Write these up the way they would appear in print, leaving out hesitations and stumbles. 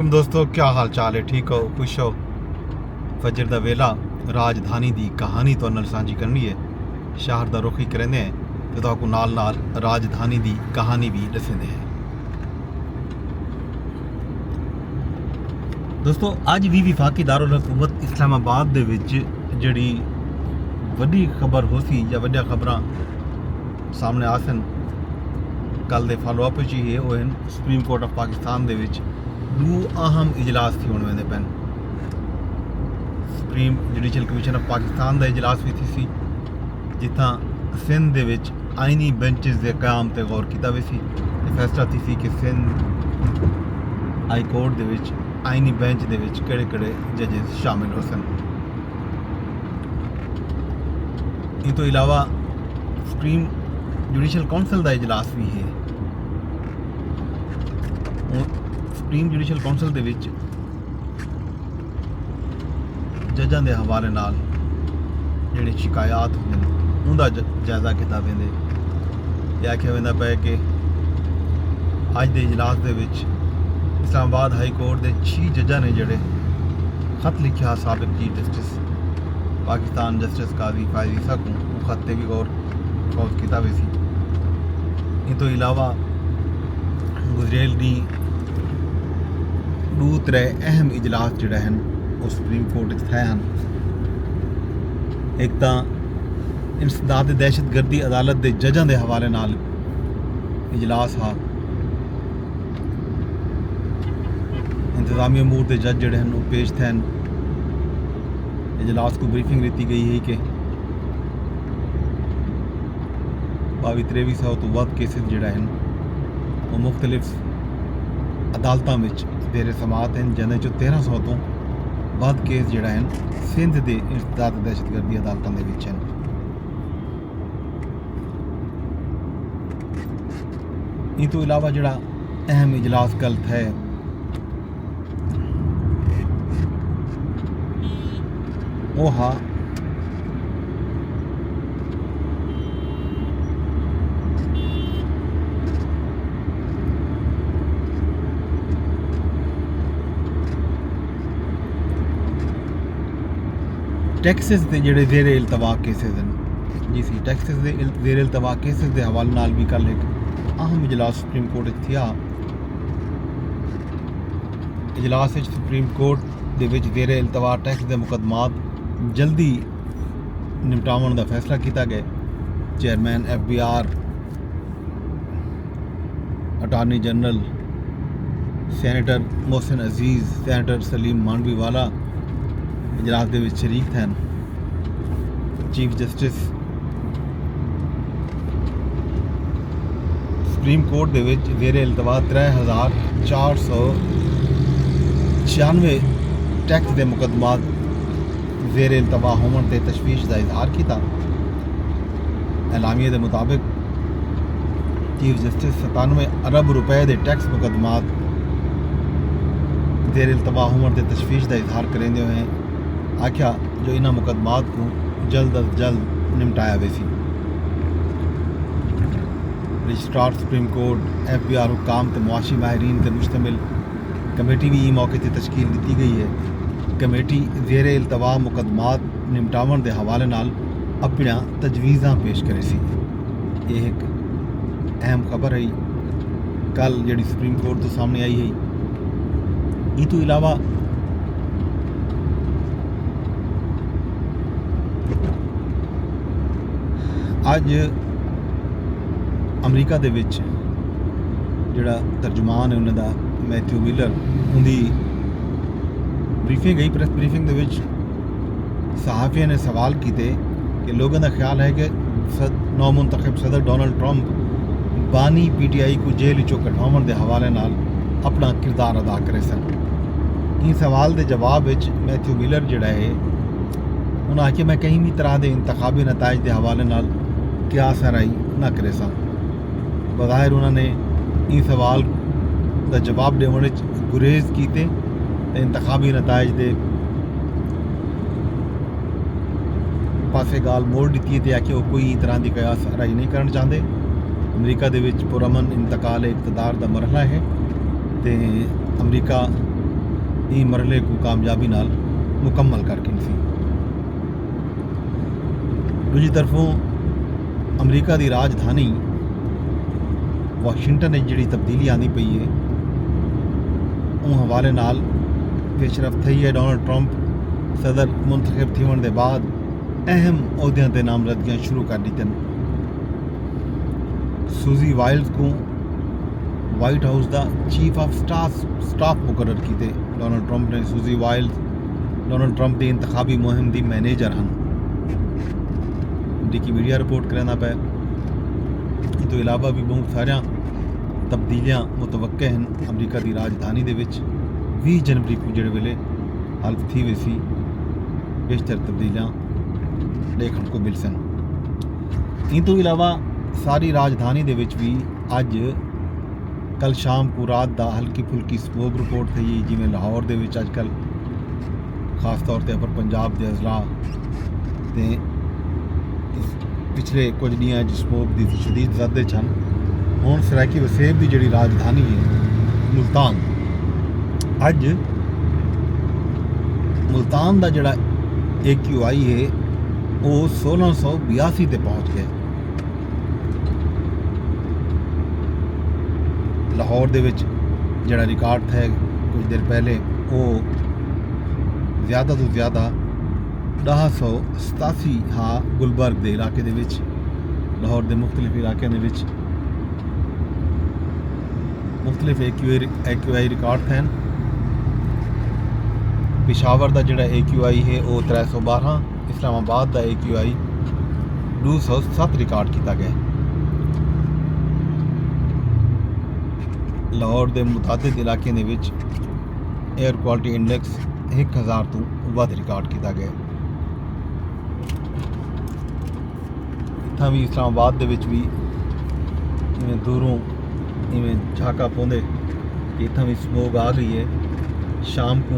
दोस्तों क्या हाल चाल है। ठीक हो, खुश हो। फजर दा वेला राजधानी दी कहानी तो नाल सांझी करनी है। शहर दा रुख ही करेंदे हैं ते तुहानू नाल नाल राजधानी दी कहानी भी दसेंदे हैं। दोस्तों अज भी विफाकी दारुल हुकूमत इस्लामाबाद दे विच जिहड़ी वड्डी खबर हो सी या वड्डियां खबरां सामने आसन कल दे फॉलो अप च ही होए सुप्रीम कोर्ट ऑफ पाकिस्तान दे विच दो अहम इजलास थी होने वेंदे pan. Supreme judicial commission of Pakistan का इजलास भी थी जिथा सिंध दे विच आइनी बेंचिस के क्याम ते गौर किया वे सी। फैसला थी सी कि सिंध हाई कोर्ट दे विच आइनी बेंच दे विच किहड़े किहड़े जजेस शामिल हो सन। इन तो इलावा सुप्रीम जुडिशल काउंसिल का इजलास भी है। सुप्रीम जुडिशल काउंसिल दे विच जजां दे हवाले नाल जिहड़े शिकायत होंदे ने उनका जायजा किता वेंदे। यह आख्या वेंदा पिया कि अज के इजलास दे विच इस्लामाबाद हाई कोर्ट के 6 जजां ने जिहड़े खत लिखिया साबिक चीफ जस्टिस पाकिस्तान जस्टिस काजी फायज ईसा को वो खत ते भी गौर किया वे सी। इन तो इलावा गुजरेल दी दो त्रै अहम इजलास जिहड़े हैं वो सुप्रीम कोर्ट थे हैं। एक तो इंसदाद दहशतगर्दी अदालत के जजां के हवाले नाल इजलास हा। इंतजामी अमूर के जज जिहड़े हैं वो पेश थे। इजलास को ब्रीफिंग दी गई है कि 2200-2300 तो वध केसिस जिहड़े हैं वो मुख्तलिफ अदालतों में जेरे समात हैं जिन्हें 1300 तो वध केस जिहड़ा है सिंध के इंसदाद दहशतगर्दी अदालतों के विच हैं। इन तो इलावा जिहड़ा अहम इजलास कल है वो हा टैक्सिस के जोड़े जेरे इल्तवा केसिस हैं। जी सी टैक्सिस के जेरे इल्तवा केसिस के हवाले नाल भी कल एक अहम इजलास सुप्रीम कोर्ट थिया। इजलास सुप्रीम कोर्ट दे विच जेरे इल्तवा टैक्स के मुकदमात जल्दी निपटावन का फैसला किया गया। Chairman FBR, attorney general senator Mohsin Aziz, senator Saleem Mandviwalla इजलास दे विच शरीक थे। चीफ जस्टिस सुप्रीम कोर्ट दे विच जेरे इल्तवा 3496 टैक्स के मुकदमात जेरे इल्तवा होवन ते तशवीश का इजहार किया। एलामिया के मुताबिक चीफ जस्टिस 97 अरब रुपए के टैक्स मुकदमात जेरे इल्तवा होवन ते तशवीश का इजहार करेंदे हुए आख्या जो इन्होंने मुकदमात को जल्द अज जल्द निपटाया वे सी। रजिस्ट्रार सुप्रीम कोर्ट FBR हुकाम तो मुआशी माहरीन से मुश्तमिल कमेटी भी मौके पर तश्कील दी गई है। कमेटी जेरे इल्तवा मुकदमात निपटावन के हवाले नाल अपना तजवीज़ां पेश करे सी। ये एक अहम खबर है कल जी सुप्रीम कोर्ट तो सामने आई है। ये तो इलावा अज अमरीका दे विच जिहड़ा तर्जुमान है उन्होंने मैथ्यू मिलर उनकी ब्रीफिंग गई। प्रेस ब्रीफिंग दे विच सहाफ़ियों ने सवाल किए कि लोगों का ख्याल है कि नौ मुंतखब सदर डोनाल्ड ट्रंप बानी PTI को जेल चो कटवावन के हवाले नाल अपना किरदार अदा करे सन। इन सवाल के जवाब विच मैथ्यू मिलर जिहड़ा है उन्हें आखिया मैं कहीं भी तरह के इंतखाबी नताइज के हवाले नाल क्या सराई ना करे सा। बज़ाहिर उन्होंने इन सवाल का जवाब देने गुरेज किए इंतखाबी नताइज के पासे गाल मोड़ दी है। आखिए वो कोई तरह की कयास सराई नहीं करना चाहते। अमरीका दे विच पुरअमन इंतकाल इकतदार का मरहला है तो अमरीका ई मरहले को कामयाबी नाल मुकम्मल करके सी। दूजी तरफों अमरीका की राजधानी वाशिंगटन जी तब्दीली आनी पई है, उन हवाले नाल पेशरफ थी है। डोनाल्ड ट्रंप सदर मुंतखब थियण के बाद अहम अहदियां ते नामजदगियां शुरू कर दी। सूजी वाइल्स को वाइट हाउस का चीफ ऑफ स्टाफ मुकर्रर किए। डोनाल्ड ट्रंप ने सूजी वाइल्स डोनाल्ड ट्रंप की इंतखाबी मुहिम की मैनेजर हैं, जिसकी मीडिया रिपोर्ट करना पै। इस तो इलावा भी बहुत सारिया तब्दीलियां मुतवक्के हैं। अमरीका की राजधानी के 20 जनवरी को जिहड़े वेले हल्फ थी हुई सी, बेशतर तब्दीलियां देखने को मिल सन। इन तो इलावा सारी राजधानी के भी अज कल शाम को रात का हल्की फुल्की स्मोक रिपोर्ट थी, जिमें लाहौर के अजकल खास तौर पर अपर पंजाब के अजला ते पिछले कुछ दिन स्मोक की शदीद जद छन। हुण सराइकी वसेब की जी राजधानी है मुल्तान, अज मुल्तान का जोड़ा AQI है वो 1682 ते पहुँच गया। लाहौर दे विच जिहड़ा रिकॉर्ड था कुछ देर पहले वो ज़्यादा तो ज़्यादा 1087 हाँ गुलबर्ग के इलाके दे विच, लाहौर के मुख्तलिफ इलाकों के मुख्तलिफ AQI रिकॉर्ड थे। पेशावर का जोड़ा AQI है वो 312, इस्लामाबाद का AQI 207 रिकॉर्ड किया गया। लाहौर के मुतादिद इलाकों के एयर क्वालिटी इंडेक्स 1000 तो वध रिकॉर्ड किया गया। इतना भी इस्लामाबाद के भी इवें दूरों इवें झाका पाँदे कि इतना भी स्मोक आ गई है। शाम को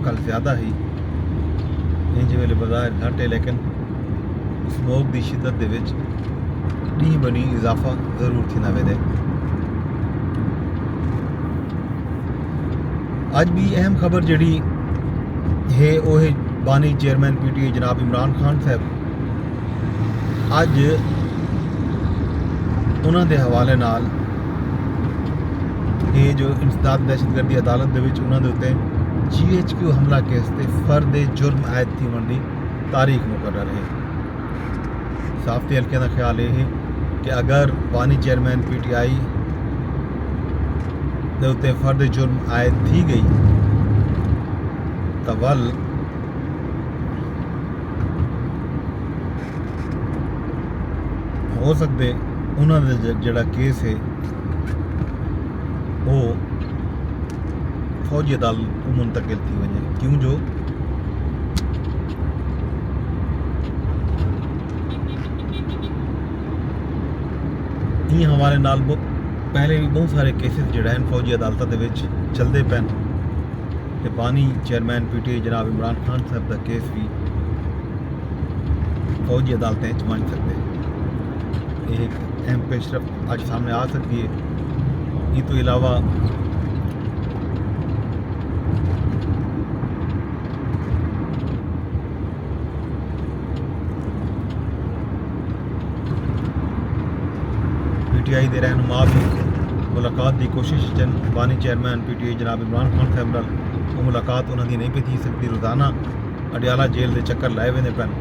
कल ज़्यादा ही इंज वेले बज़ाहिर घट है, लेकिन स्मोक की शिद्दत के डी बनी इजाफा जरूर थी नवे दे। अज भी अहम खबर जड़ी है वो है बानी चेयरमैन PTI जनाब इमरान खान साहब अज उन्होंने हवाले नाल ये जो इंसदाद दहशतगर्दी अदालत के उन्होंने उत्ते GHQ हमला केस से फर्द जुर्म आयद थी की तारीख मुकर्रर है। साफ्ती हल्के का ख्याल यह है कि अगर बानी चेयरमैन PTI के उत्ते फर्द जुर्म आयद थी गई तो वल हो सकते उन्होंने जड़ा केस है वो फौजी अदालत को मुंतकिल थी वजे, क्यों जो ये हमारे नाल पहले भी बहुत सारे केसेस जड़ा हैं फौजी अदालतों के चलते पैन। तो बानी चेयरमैन PTI जनाब इमरान खान साहब का केस भी फौजी अदालतें बन सकते। एक अहम पेशरफ आज सामने आ सकती है। ये तो इलावा PTI के रहनुमा भी मुलाकात की कोशिश जन बानी चेयरमैन PTI जनाब इमरान खान साहब नाल वो मुलाकात उन्होंने नहीं पे थी सकती। रोज़ाना अडियाला जेल के चक्कर लाए हुए पैन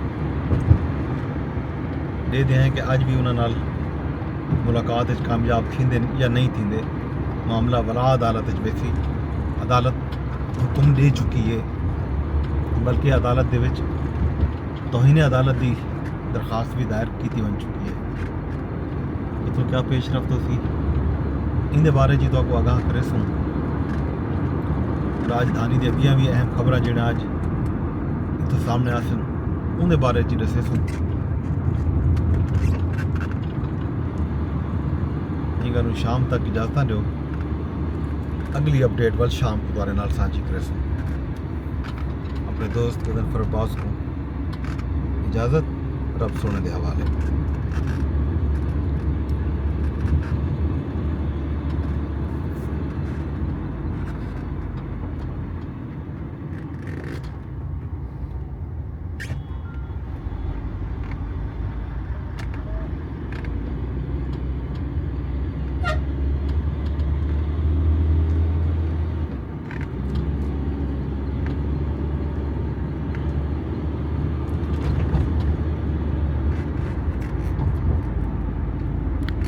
दे हैं कि अज भी उन्होंने मुलाकात कामयाब थींदे या नहीं थींदे। मामला वला अदालत वैसी अदालत हुक्म दे चुकी है, बल्कि अदालत के तौहीन अदालत की दरखास्त भी दायर की बन चुकी है। तो क्या पेशरफ तो सी इन बारे जी तो आपको आगाह करे सूँ। राजधानी के अगियां भी अहम खबर जो अज इतों सामने आ सन उनके बारे च दसे सूँ। गल शाम तक इजाजत दो, अगली अपडेट वाल शाम को तुम्हारे नाल साझी करे सूँ। अपने दोस्त गदनफर अब्बास को इजाज़त, रब सोने के हवाले।